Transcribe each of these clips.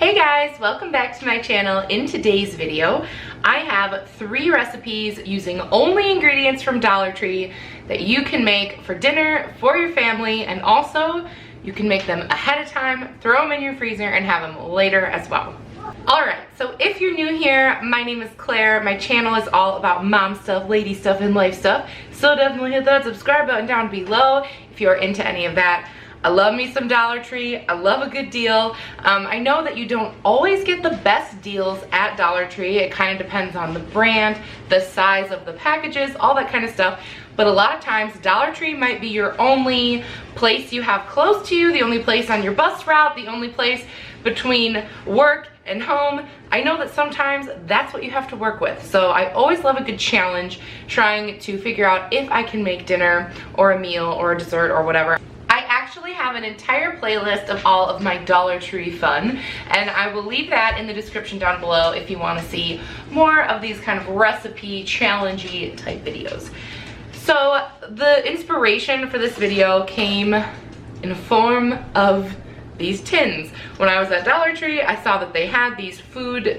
Hey guys, welcome back to my channel. In today's video, I have 3 recipes using only ingredients from Dollar Tree that you can make for dinner, for your family, and also you can make them ahead of time, throw them in your freezer, and have them later as well. Alright, so if you're new here, my name is Claire. My channel is all about mom stuff, lady stuff, and life stuff, so definitely hit that subscribe button down below if you're into any of that. I love me some Dollar Tree. I love a good deal. I know that you don't always get the best deals at Dollar Tree. It kind of depends on the brand, the size of the packages, all that kind of stuff. But a lot of times Dollar Tree might be your only place you have close to you, the only place on your bus route, the only place between work and home. I know that sometimes that's what you have to work with. So I always love a good challenge trying to figure out if I can make dinner or a meal or a dessert or whatever. I actually have an entire playlist of all of my Dollar Tree fun, and I will leave that in the description down below if you want to see more of these kind of recipe challengey type videos. So the inspiration for this video came in the form of these tins. When I was at Dollar Tree, I saw that they had these food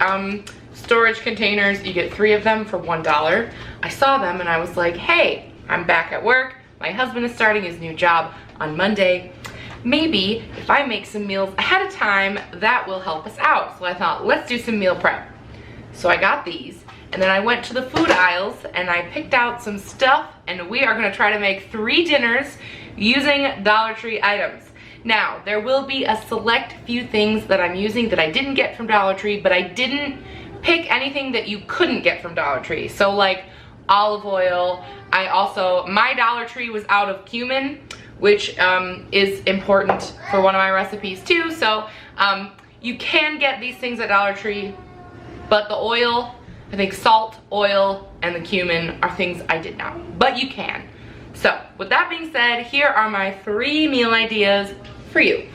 storage containers. You get 3 of them for $1. I saw them and I was like, hey, I'm back at work. My husband is starting his new job on Monday. Maybe if I make some meals ahead of time, that will help us out. So I thought, let's do some meal prep. So I got these, and then I went to the food aisles and I picked out some stuff, and we are gonna try to make 3 dinners using Dollar Tree items. Now, there will be a select few things that I'm using that I didn't get from Dollar Tree, but I didn't pick anything that you couldn't get from Dollar Tree. So like olive oil. My Dollar Tree was out of cumin, which is important for one of my recipes too. So you can get these things at Dollar Tree, but the oil, I think salt, oil, and the cumin are things I did not, but you can. So with that being said, here are my 3 meal ideas for you.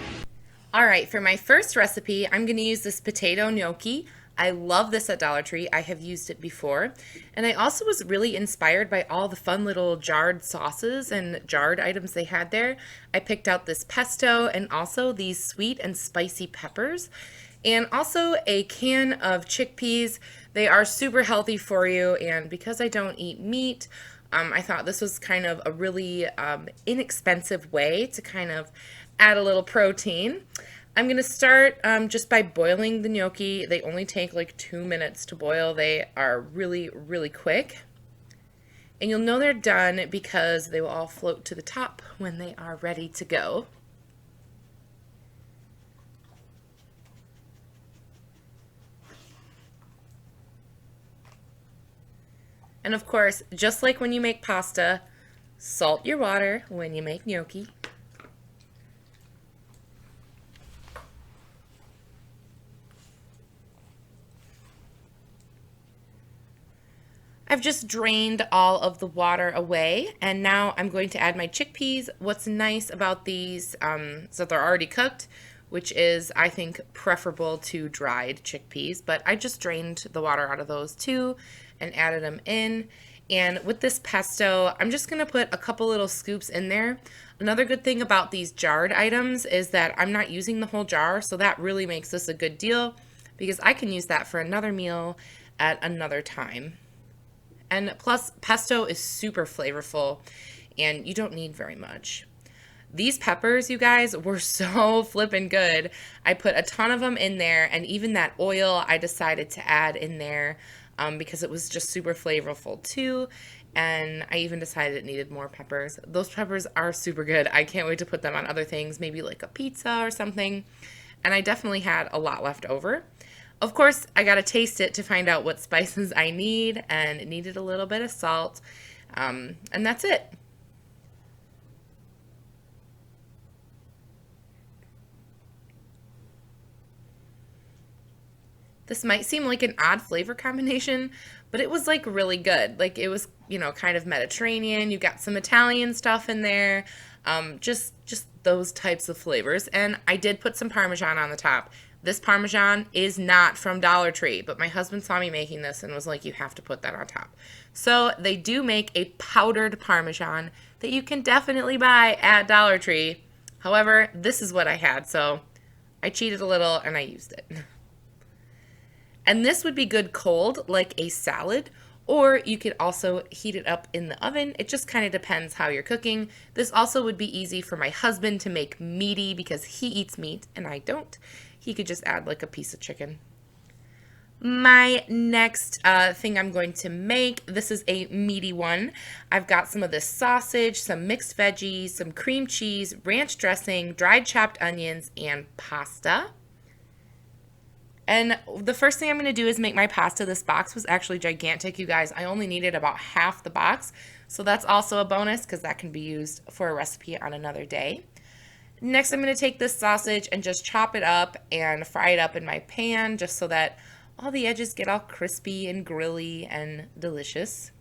All right, for my first recipe, I'm gonna use this potato gnocchi. I love this at Dollar Tree. I have used it before. And I also was really inspired by all the fun little jarred sauces and jarred items they had there. I picked out this pesto and also these sweet and spicy peppers, and also a can of chickpeas. They are super healthy for you, and because I don't eat meat, I thought this was kind of a really inexpensive way to kind of add a little protein. I'm going to start just by boiling the gnocchi. They only take like 2 minutes to boil. They are really, really quick. And you'll know they're done because they will all float to the top when they are ready to go. And of course, just like when you make pasta, salt your water when you make gnocchi. I've just drained all of the water away, and now I'm going to add my chickpeas. What's nice about these is that they're already cooked, which is, I think, preferable to dried chickpeas, but I just drained the water out of those too and added them in. And with this pesto, I'm just going to put a couple little scoops in there. Another good thing about these jarred items is that I'm not using the whole jar, so that really makes this a good deal because I can use that for another meal at another time. And plus, pesto is super flavorful, and you don't need very much. These peppers, you guys, were so flippin' good. I put a ton of them in there, and even that oil I decided to add in there because it was just super flavorful too. And I even decided it needed more peppers. Those peppers are super good. I can't wait to put them on other things, maybe like a pizza or something. And I definitely had a lot left over. Of course, I gotta taste it to find out what spices I need, and it needed a little bit of salt, and that's it. This might seem like an odd flavor combination, but it was like really good. Like it was, you know, kind of Mediterranean. You got some Italian stuff in there, just those types of flavors. And I did put some Parmesan on the top. This Parmesan is not from Dollar Tree, but my husband saw me making this and was like, you have to put that on top. So they do make a powdered Parmesan that you can definitely buy at Dollar Tree. However, this is what I had, so I cheated a little and I used it. And this would be good cold, like a salad, or you could also heat it up in the oven. It just kind of depends how you're cooking. This also would be easy for my husband to make meaty because he eats meat and I don't. He could just add like a piece of chicken. My next thing I'm going to make, this is a meaty one. I've got some of this sausage, some mixed veggies, some cream cheese, ranch dressing, dried chopped onions, and pasta. And the first thing I'm going to do is make my pasta. This box was actually gigantic, you guys. I only needed about half the box. So that's also a bonus because that can be used for a recipe on another day. Next, I'm going to take this sausage and just chop it up and fry it up in my pan just so that all the edges get all crispy and grilly and delicious,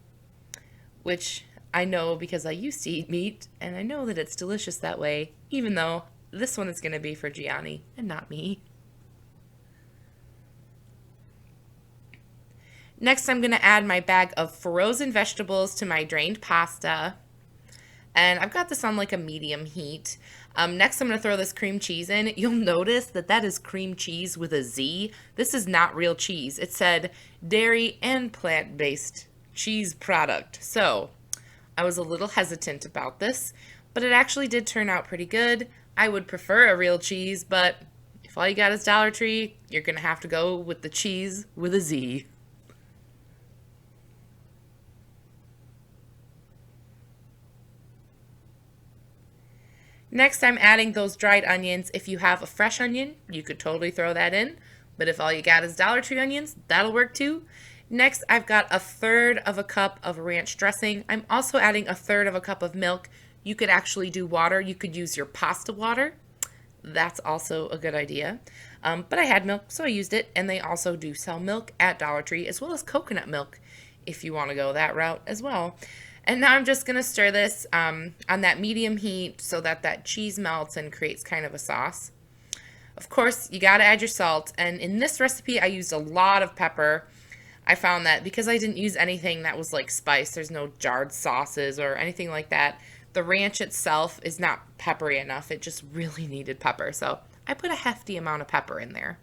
which I know because I used to eat meat and I know that it's delicious that way, even though this one is going to be for Gianni and not me. Next, I'm going to add my bag of frozen vegetables to my drained pasta. And I've got this on like a medium heat. Next, I'm going to throw this cream cheese in. You'll notice that that is cream cheese with a Z. This is not real cheese. It said dairy and plant-based cheese product. So I was a little hesitant about this, but it actually did turn out pretty good. I would prefer a real cheese, but if all you got is Dollar Tree, you're going to have to go with the cheese with a Z. Next, I'm adding those dried onions. If you have a fresh onion, you could totally throw that in. But if all you got is Dollar Tree onions, that'll work too. Next, I've got 1/3 of a cup of ranch dressing. I'm also adding 1/3 of a cup of milk. You could actually do water. You could use your pasta water. That's also a good idea. But I had milk, so I used it. And they also do sell milk at Dollar Tree, as well as coconut milk, if you want to go that route as well. And now I'm just going to stir this on that medium heat so that that cheese melts and creates kind of a sauce. Of course, you got to add your salt. And in this recipe, I used a lot of pepper. I found that because I didn't use anything that was like spice, there's no jarred sauces or anything like that. The ranch itself is not peppery enough. It just really needed pepper. So I put a hefty amount of pepper in there.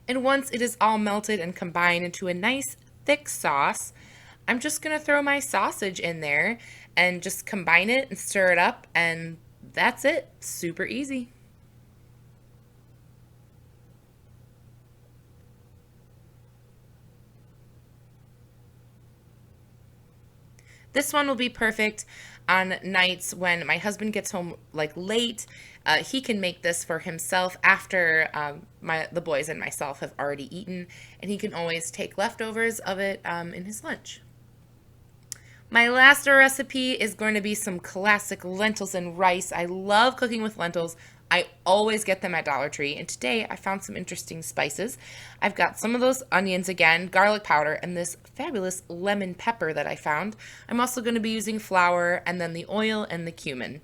And once it is all melted and combined into a nice thick sauce, I'm just going to throw my sausage in there and just combine it and stir it up, and that's it. Super easy. This one will be perfect on nights when my husband gets home like late. He can make this for himself after the boys and myself have already eaten, and he can always take leftovers of it in his lunch. My last recipe is going to be some classic lentils and rice. I love cooking with lentils. I always get them at Dollar Tree, and today I found some interesting spices. I've got some of those onions again, garlic powder, and this fabulous lemon pepper that I found. I'm also going to be using flour and then the oil and the cumin.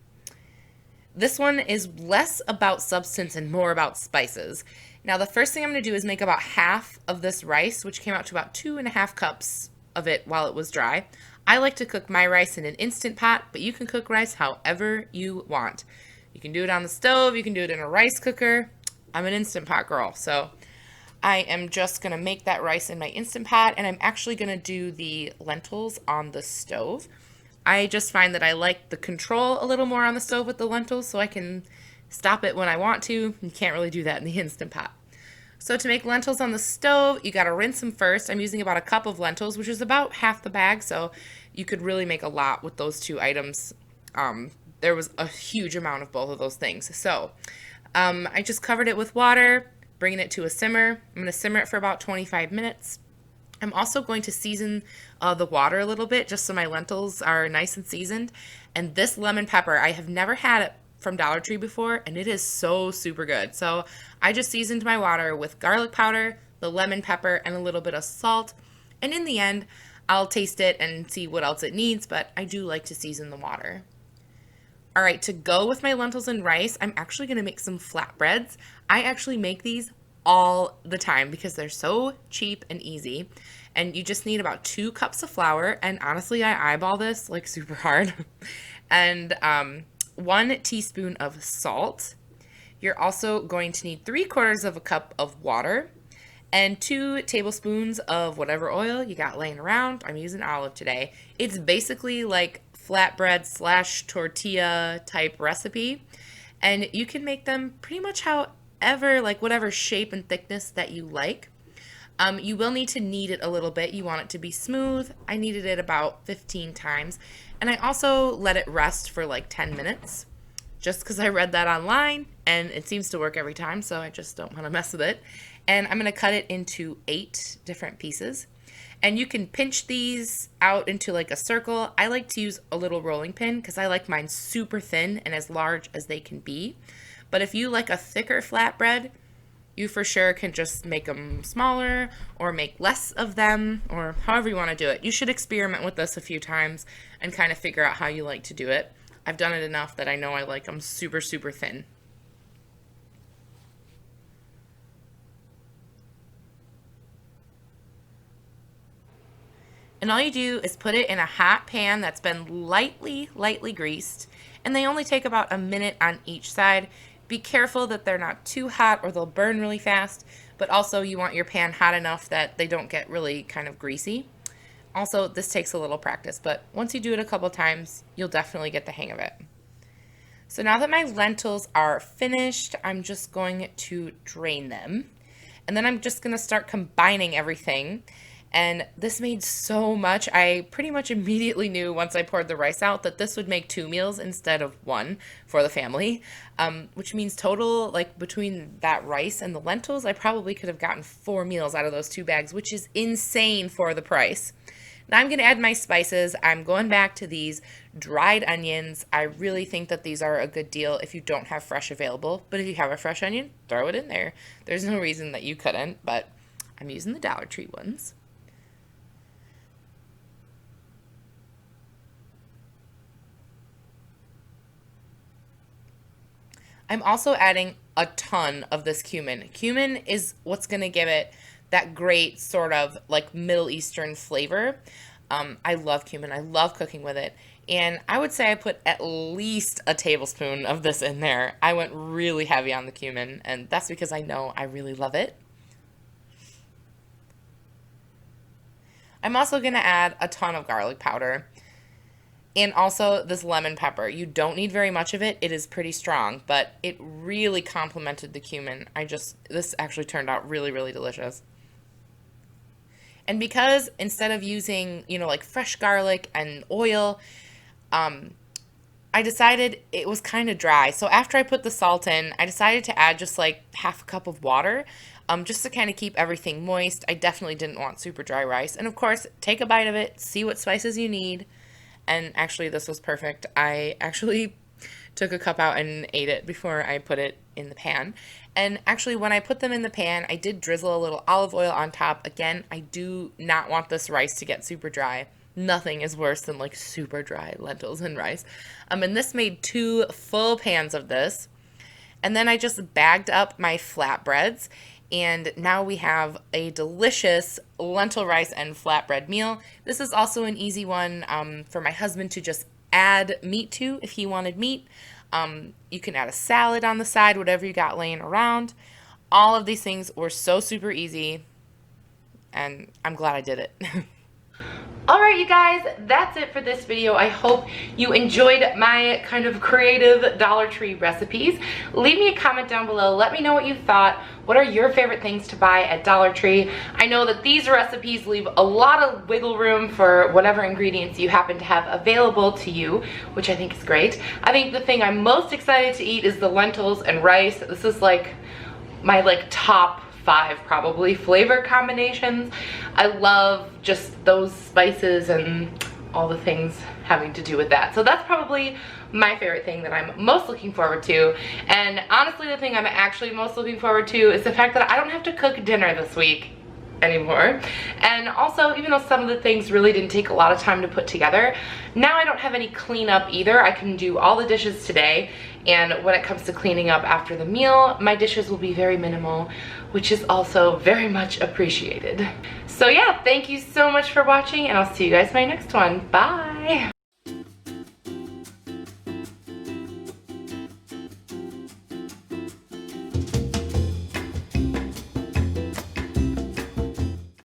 This one is less about substance and more about spices. Now, the first thing I'm going to do is make about half of this rice, which came out to about 2.5 cups of it while it was dry. I like to cook my rice in an Instant Pot, but you can cook rice however you want. You can do it on the stove, you can do it in a rice cooker. I'm an Instant Pot girl, so I am just going to make that rice in my Instant Pot, and I'm actually going to do the lentils on the stove. I just find that I like the control a little more on the stove with the lentils, so I can stop it when I want to. You can't really do that in the Instant Pot. So to make lentils on the stove, you got to rinse them first. I'm using about a cup of lentils, which is about half the bag, so you could really make a lot with those two items. There was a huge amount of both of those things. So I just covered it with water, bringing it to a simmer. I'm going to simmer it for about 25 minutes. I'm also going to season the water a little bit just so my lentils are nice and seasoned. And this lemon pepper, I have never had it from Dollar Tree before, and it is so super good. So I just seasoned my water with garlic powder, the lemon pepper, and a little bit of salt. And in the end, I'll taste it and see what else it needs, but I do like to season the water. All right, to go with my lentils and rice, I'm actually going to make some flatbreads. I actually make these all the time because they're so cheap and easy. And you just need about 2 cups of flour. And honestly, I eyeball this like super hard. And 1 teaspoon of salt. You're also going to need 3/4 of a cup of water and 2 tablespoons of whatever oil you got laying around. I'm using olive today. It's basically like flatbread / tortilla type recipe, and you can make them pretty much however, like whatever shape and thickness that you like. You will need to knead it a little bit. You want it to be smooth. I kneaded it about 15 times, and I also let it rest for like 10 minutes. Just because I read that online and it seems to work every time, so I just don't want to mess with it. And I'm going to cut it into 8 different pieces. And you can pinch these out into like a circle. I like to use a little rolling pin because I like mine super thin and as large as they can be. But if you like a thicker flatbread, you for sure can just make them smaller or make less of them, or however you want to do it. You should experiment with this a few times and kind of figure out how you like to do it. I've done it enough that I know I like them super, super thin. And all you do is put it in a hot pan that's been lightly greased, and they only take about a minute on each side. Be careful that they're not too hot or they'll burn really fast, but also you want your pan hot enough that they don't get really kind of greasy. Also, this takes a little practice, but once you do it a couple times, you'll definitely get the hang of it. So now that my lentils are finished, I'm just going to drain them. And then I'm just going to start combining everything. And this made so much. I pretty much immediately knew once I poured the rice out that this would make 2 meals instead of 1 for the family, which means total, like between that rice and the lentils, I probably could have gotten 4 meals out of those 2 bags, which is insane for the price. Now I'm going to add my spices. I'm going back to these dried onions. I really think that these are a good deal if you don't have fresh available, but if you have a fresh onion, throw it in there. There's no reason that you couldn't, but I'm using the Dollar Tree ones. I'm also adding a ton of this cumin. Cumin is what's going to give it that great sort of like Middle Eastern flavor. I love cumin. I love cooking with it. And I would say I put at least a tablespoon of this in there. I went really heavy on the cumin, and that's because I know I really love it. I'm also going to add a ton of garlic powder. And also this lemon pepper. You don't need very much of it. It is pretty strong, but it really complemented the cumin. This actually turned out really, really delicious. And because instead of using, like fresh garlic and oil, I decided it was kind of dry. So after I put the salt in, I decided to add just like half a cup of water, just to kind of keep everything moist. I definitely didn't want super dry rice. And of course, take a bite of it, see what spices you need. And actually, this was perfect. I actually took a cup out and ate it before I put it in the pan. And actually, when I put them in the pan, I did drizzle a little olive oil on top. Again, I do not want this rice to get super dry. Nothing is worse than like super dry lentils and rice. And this made 2 full pans of this. And then I just bagged up my flatbreads. And now we have a delicious lentil rice and flatbread meal. This is also an easy one for my husband to just add meat to if he wanted meat. You can add a salad on the side, whatever you got laying around. All of these things were so super easy, and I'm glad I did it. Alright you guys, that's it for this video. I hope you enjoyed my kind of creative Dollar Tree recipes. Leave me a comment down below. Let me know what you thought. What are your favorite things to buy at Dollar Tree? I know that these recipes leave a lot of wiggle room for whatever ingredients you happen to have available to you, which I think is great. I think the thing I'm most excited to eat is the lentils and rice. This is like my top 5 probably flavor combinations. I love just those spices and all the things having to do with that. So that's probably my favorite thing that I'm most looking forward to. And honestly, the thing I'm actually most looking forward to is the fact that I don't have to cook dinner this week anymore. And also, even though some of the things really didn't take a lot of time to put together, now I don't have any cleanup either. I can do all the dishes today, and when it comes to cleaning up after the meal, my dishes will be very minimal, which is also very much appreciated. So yeah, thank you so much for watching, and I'll see you guys in my next one. Bye!